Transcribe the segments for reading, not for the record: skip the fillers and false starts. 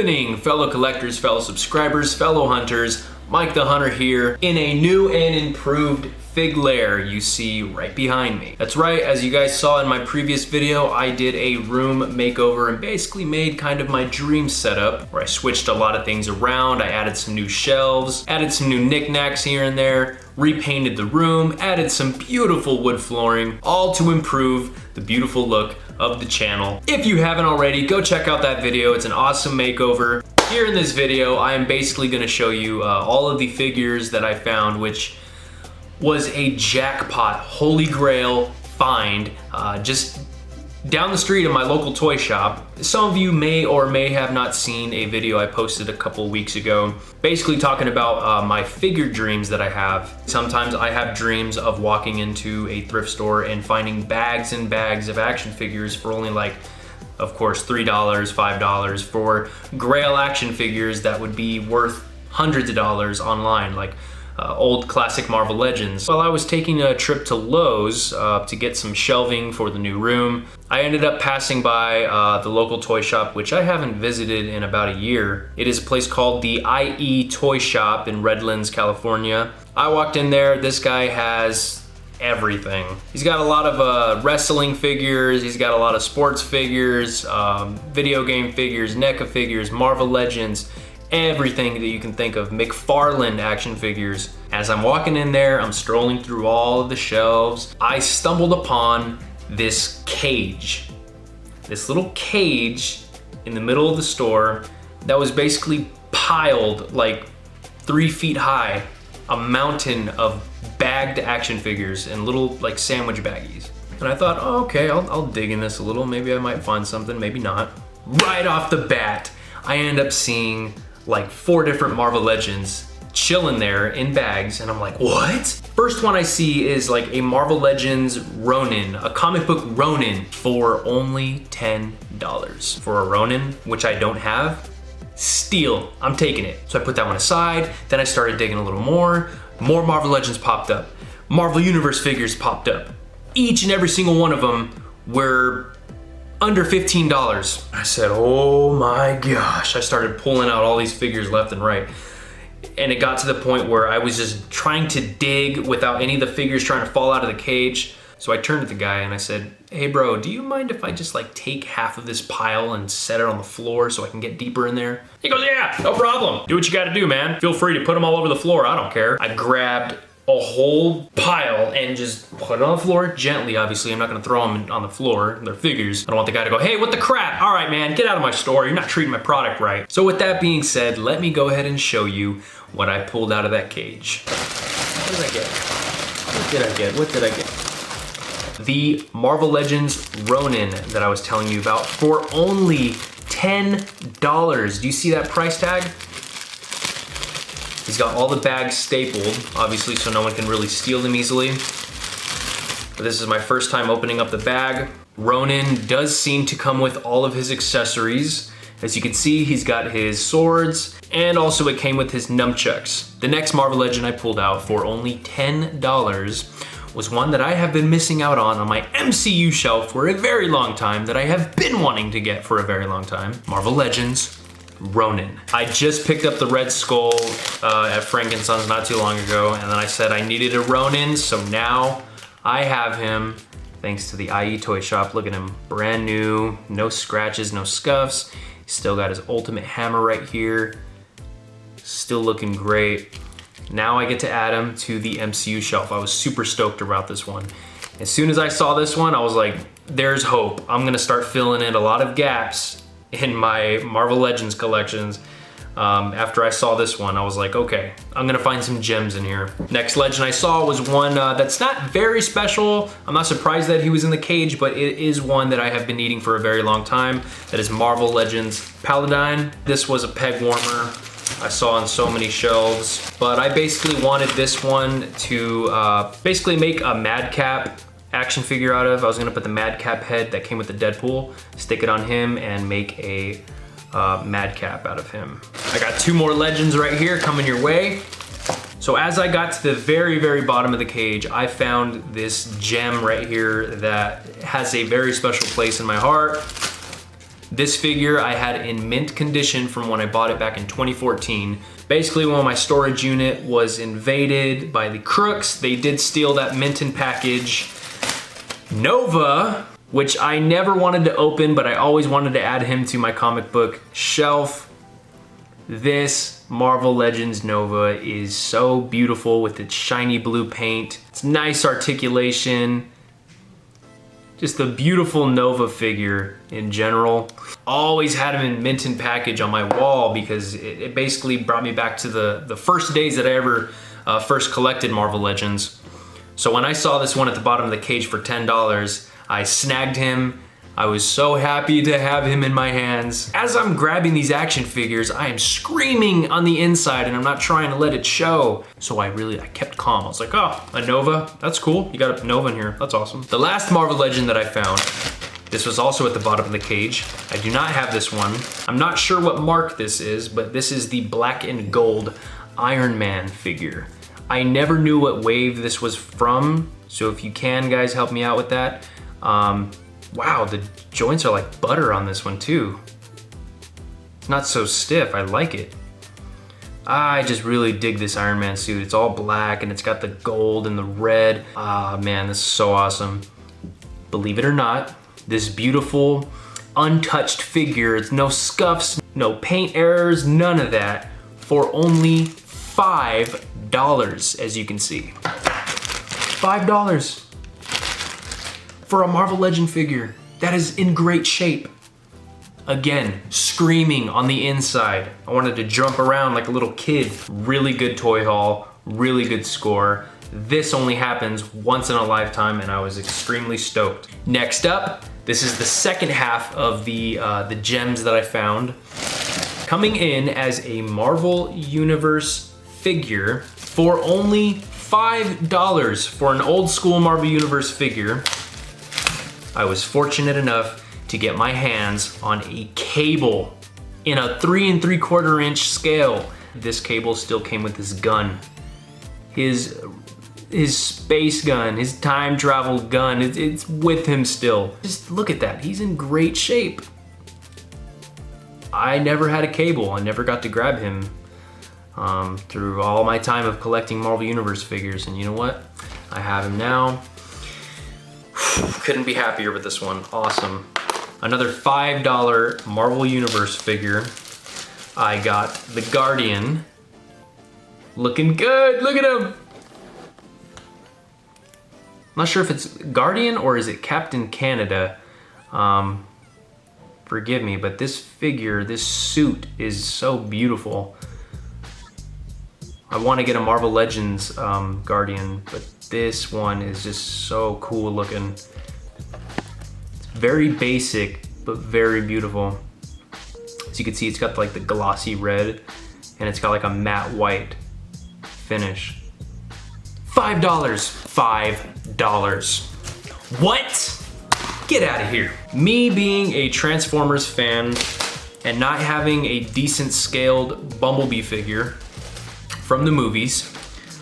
happening, fellow collectors, fellow subscribers, fellow hunters? Mike the Hunter here in a new and improved fig lair you see right behind me. That's right, as you guys saw in my previous video, I did a room makeover and basically made kind of my dream setup where I switched a lot of things around. I added some new shelves, added some new knickknacks here and there, repainted the room, added some beautiful wood flooring, all to improve the beautiful look of the channel. If you haven't already, go check out that video. It's an awesome makeover. Here in this video, I am basically gonna show you all of the figures that I found, which was a jackpot, holy grail find, just down the street in my local toy shop. Some of you may or may have not seen a video I posted a couple weeks ago, basically talking about my figure dreams that I have. Sometimes I have dreams of walking into a thrift store and finding bags and bags of action figures for only like, of course, $3, $5 for grail action figures that would be worth hundreds of dollars online, like old classic Marvel Legends. While I was taking a trip to Lowe's to get some shelving for the new room, I ended up passing by the local toy shop, which I haven't visited in about a year. It is a place called the IE Toy Shop in Redlands, California. I walked in there. This guy has everything. He's got a lot of wrestling figures, he's got a lot of sports figures, video game figures, NECA figures, Marvel Legends, everything that you can think of, McFarlane action figures. As I'm walking in there, I'm strolling through all of the shelves, I stumbled upon this cage. This little cage in the middle of the store that was basically piled like 3 feet high, a mountain of bagged action figures and little like sandwich baggies. And I thought, oh, okay, I'll dig in this a little, maybe I might find something, maybe not. Right off the bat, I end up seeing like 4 different Marvel Legends chilling there in bags, and I'm like, what? First one I see is like a Marvel Legends Ronin, a comic book Ronin for only $10. For a Ronin, which I don't have, steal, I'm taking it. So I put that one aside, then I started digging a little more Marvel Legends popped up, Marvel Universe figures popped up. Each and every single one of them were under $15. I said, oh my gosh. I started pulling out all these figures left and right. And it got to the point where I was just trying to dig without any of the figures trying to fall out of the cage. So I turned to the guy and I said, hey bro, do you mind if I just like take half of this pile and set it on the floor so I can get deeper in there? He goes, yeah, no problem. Do what you gotta do, man. Feel free to put them all over the floor, I don't care. I grabbed a whole pile and just put it on the floor gently. Obviously, I'm not gonna throw them on the floor. They're figures. I don't want the guy to go, hey, what the crap? All right, man, get out of my store. You're not treating my product right. So with that being said, let me go ahead and show you what I pulled out of that cage. What did I get? What did I get? What did I get? The Marvel Legends Ronin that I was telling you about for only $10. Do you see that price tag? He's got all the bags stapled, obviously, so no one can really steal them easily. But this is my first time opening up the bag. Ronin does seem to come with all of his accessories. As you can see, he's got his swords, and also it came with his nunchucks. The next Marvel Legend I pulled out for only $10 was one that I have been missing out on my MCU shelf for a very long time, that I have been wanting to get for a very long time. Marvel Legends Ronin. I just picked up the Red Skull at Frank & Sons not too long ago, and then I said I needed a Ronin, so now I have him thanks to the IE Toy Shop. Look at him, brand new, no scratches, no scuffs. He's still got his ultimate hammer right here. Still looking great. Now I get to add him to the MCU shelf. I was super stoked about this one. As soon as I saw this one, I was like, there's hope. I'm gonna start filling in a lot of gaps in my Marvel Legends collections. After I saw this one, I was like, okay, I'm gonna find some gems in here. Next legend I saw was one that's not very special. I'm not surprised that he was in the cage, but it is one that I have been needing for a very long time. That is Marvel Legends Paladine. This was a peg warmer I saw on so many shelves, but I basically wanted this one to basically make a Madcap action figure out of. I was gonna put the Madcap head that came with the Deadpool, stick it on him, and make a Madcap out of him. I got 2 more legends right here coming your way. So as I got to the very, very bottom of the cage, I found this gem right here that has a very special place in my heart. This figure I had in mint condition from when I bought it back in 2014. Basically, when my storage unit was invaded by the crooks, they did steal that mint in package. Nova, which I never wanted to open, but I always wanted to add him to my comic book shelf. This Marvel Legends Nova is so beautiful with its shiny blue paint. It's nice articulation. Just a beautiful Nova figure in general. Always had him in mint and package on my wall because it basically brought me back to the first days that I ever first collected Marvel Legends. So when I saw this one at the bottom of the cage for $10, I snagged him. I was so happy to have him in my hands. As I'm grabbing these action figures, I am screaming on the inside and I'm not trying to let it show. So I kept calm. I was like, oh, a Nova, that's cool. You got a Nova in here, that's awesome. The last Marvel Legend that I found, this was also at the bottom of the cage. I do not have this one. I'm not sure what mark this is, but this is the black and gold Iron Man figure. I never knew what wave this was from, so if you can, guys, help me out with that. Wow, the joints are like butter on this one too. It's not so stiff, I like it. I just really dig this Iron Man suit. It's all black and it's got the gold and the red. Ah, man, this is so awesome. Believe it or not, this beautiful, untouched figure, it's no scuffs, no paint errors, none of that, for only $5, as you can see. $5. For a Marvel Legend figure that is in great shape. Again, screaming on the inside. I wanted to jump around like a little kid. Really good toy haul, really good score. This only happens once in a lifetime and I was extremely stoked. Next up, this is the second half of the gems that I found. Coming in as a Marvel Universe figure for only $5 for an old school Marvel Universe figure. I was fortunate enough to get my hands on a cable in a 3 3/4 inch scale. This cable still came with his gun. His space gun, his time travel gun, it's with him still. Just look at that, he's in great shape. I never had a cable, I never got to grab him through all my time of collecting Marvel Universe figures, and you know what? I have him now. Couldn't be happier with this one, awesome. Another $5 Marvel Universe figure. I got the Guardian. Looking good, look at him. I'm not sure if it's Guardian or is it Captain Canada. Forgive me, but this figure, this suit is so beautiful. I want to get a Marvel Legends Guardian, but this one is just so cool looking. It's very basic, but very beautiful. As you can see, it's got like the glossy red, and it's got like a matte white finish. $5. $5. What? Get out of here. Me being a Transformers fan and not having a decent scaled Bumblebee figure from the movies,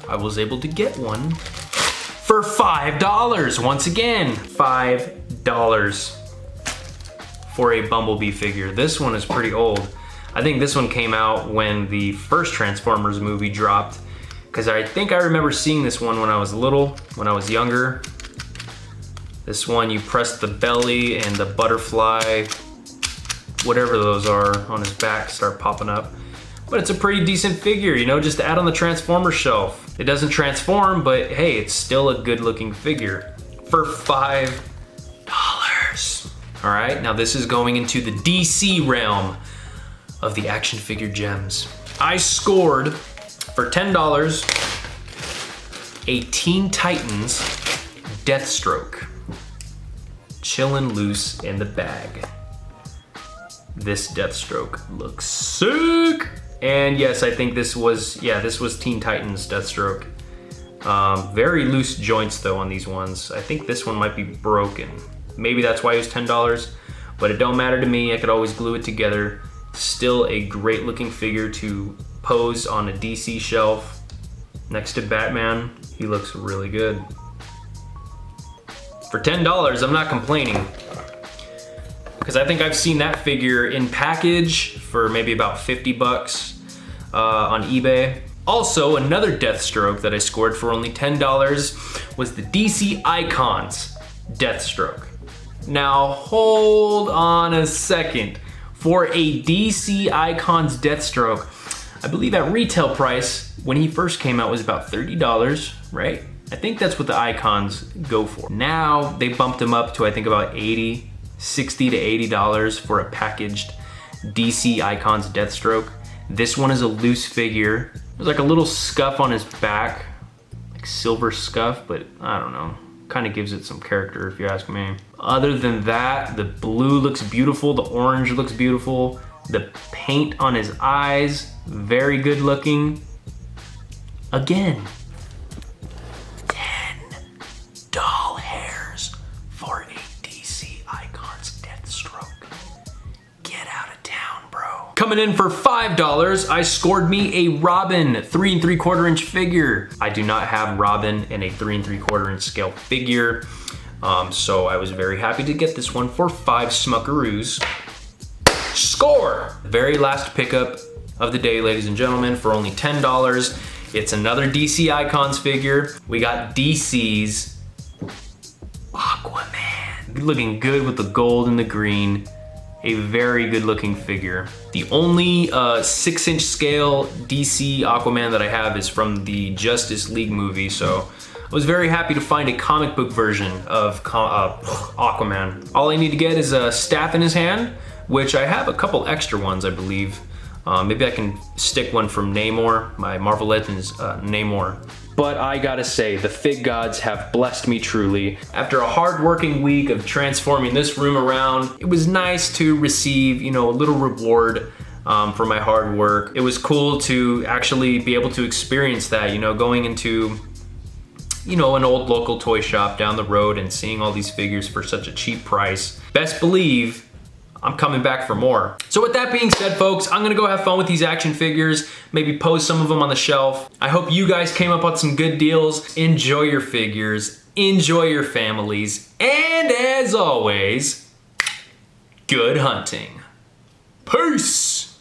I was able to get one for $5. Once again, $5 for a Bumblebee figure. This one is pretty old. I think this one came out when the first Transformers movie dropped, because I think I remember seeing this one when I was little, when I was younger. This one, you press the belly and the butterfly, whatever those are on his back, start popping up. But it's a pretty decent figure, you know, just to add on the Transformers shelf. It doesn't transform, but hey, it's still a good looking figure for $5. All right, now this is going into the DC realm of the action figure gems. I scored for $10 a Teen Titans Deathstroke. Chillin' loose in the bag. This Deathstroke looks sick. And yes, I think this was Teen Titans Deathstroke. Very loose joints though on these ones. I think this one might be broken. Maybe that's why it was $10, but it don't matter to me. I could always glue it together. Still a great looking figure to pose on a DC shelf next to Batman. He looks really good. For $10, I'm not complaining. because I think I've seen that figure in package for maybe about 50 bucks on eBay. Also, another Deathstroke that I scored for only $10 was the DC Icons Deathstroke. Now, hold on a second. For a DC Icons Deathstroke, I believe at retail price, when he first came out, was about $30, right? I think that's what the Icons go for. Now, they bumped them up to, I think, about $60 to $80 for a packaged DC Icons Deathstroke. This one is a loose figure. There's like a little scuff on his back, like silver scuff, but I don't know. Kind of gives it some character if you ask me. Other than that, the blue looks beautiful, the orange looks beautiful, the paint on his eyes, very good looking. Again, 10 doll hairs for a DC Icons Deathstroke. Get out of town, bro. Coming in for $5, I scored me a Robin 3 3/4 inch figure. I do not have Robin in a 3 3/4 inch scale figure, so I was very happy to get this one for 5 smuckaroos. Score! Very last pickup of the day, ladies and gentlemen, for only $10. It's another DC Icons figure. We got DC's Aquaman. Looking good with the gold and the green. A very good looking figure. The only 6-inch scale DC Aquaman that I have is from the Justice League movie, so I was very happy to find a comic book version of Aquaman. All I need to get is a staff in his hand, which I have a couple extra ones, I believe. Maybe I can stick one from Namor, my Marvel Legends Namor. But I gotta say, the fig gods have blessed me truly. After a hard-working week of transforming this room around, it was nice to receive, you know, a little reward for my hard work. It was cool to actually be able to experience that, you know, going into, you know, an old local toy shop down the road and seeing all these figures for such a cheap price. Best believe I'm coming back for more. So with that being said, folks, I'm gonna go have fun with these action figures, maybe post some of them on the shelf. I hope you guys came up on some good deals. Enjoy your figures, enjoy your families, and as always, good hunting. Peace!